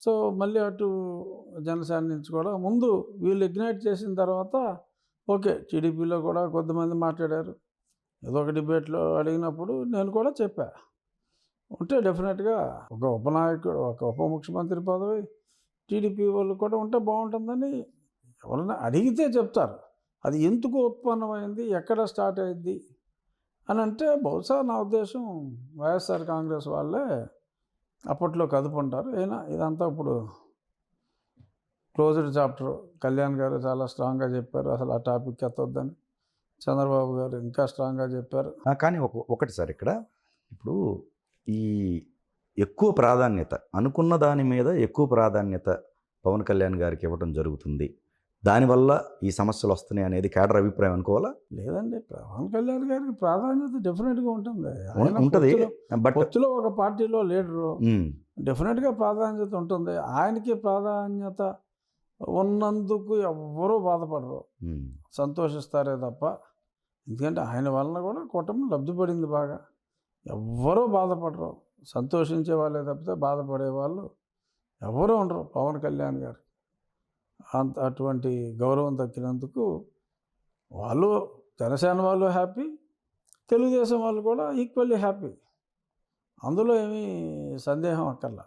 So, మళ్ళీ అటు జనసేన నుంచి కూడా ముందు వీళ్ళు ఇగ్నైట్ చేసిన తర్వాత ఓకే. టీడీపీలో కూడా కొద్దిమంది మాట్లాడారు. ఏదో ఒక డిబేట్‌లో అడిగినప్పుడు నేను కూడా చెప్పా. ఉంటే డెఫినెట్‌గా ఒక ఉపనాయకుడు, ఒక ఉప ముఖ్యమంత్రి పదవి టీడీపీ వాళ్ళు కూడా ఉంటే బావుంటుందని ఎవరన్నా అడిగితే చెప్తారు. అది ఎందుకు ఉత్పన్నమైంది? ఎక్కడ స్టార్ట్ అయ్యిద్ది? అనంటే బహుశా నా ఉద్దేశం వైఎస్ఆర్ కాంగ్రెస్ వాళ్ళే అప్పట్లో కదుపుంటారు. అయినా ఇదంతా ఇప్పుడు క్లోజ్డ్ చాప్టర్. కళ్యాణ్ గారు చాలా స్ట్రాంగ్‌గా చెప్పారు. అసలు ఆ టాపిక్ ఎత్తొద్దని. చంద్రబాబు గారు ఇంకా స్ట్రాంగ్‌గా చెప్పారు. కానీ ఒకటి సార్ ఇక్కడ ఇప్పుడు ఈ ఎక్కువ ప్రాధాన్యత అనుకున్న దాని మీద ఎక్కువ ప్రాధాన్యత పవన్ కళ్యాణ్ గారికి ఇవ్వడం జరుగుతుంది. దానివల్ల ఈ సమస్యలు వస్తున్నాయి అనేది కేడర్ అభిప్రాయం అనుకోవాలా? లేదండి. పవన్ కళ్యాణ్ గారికి ప్రాధాన్యత డెఫినెట్‌గా ఉంటుంది. ఆయన ఉంటది. బట్ పొత్తులో ఒక పార్టీలో లీడరు. డెఫినెట్‌గా ప్రాధాన్యత ఉంటుంది. ఆయనకి ప్రాధాన్యత ఉన్నందుకు ఎవ్వరూ బాధపడరు. సంతోషిస్తారే తప్ప. ఎందుకంటే ఆయన వలన కూడా కూటమి లబ్ధి పడింది బాగా. ఎవ్వరూ బాధపడరు. సంతోషించే వాళ్ళే తప్పితే బాధపడేవాళ్ళు ఎవరూ ఉండరు పవన్ కళ్యాణ్ గారు. అటువంటి గౌరవం దక్కినందుకు వాళ్ళు జనసేన వాళ్ళు హ్యాపీ. తెలుగుదేశం వాళ్ళు కూడా ఈక్వల్లీ హ్యాపీ. అందులో ఏమీ సందేహం అక్కర్లా.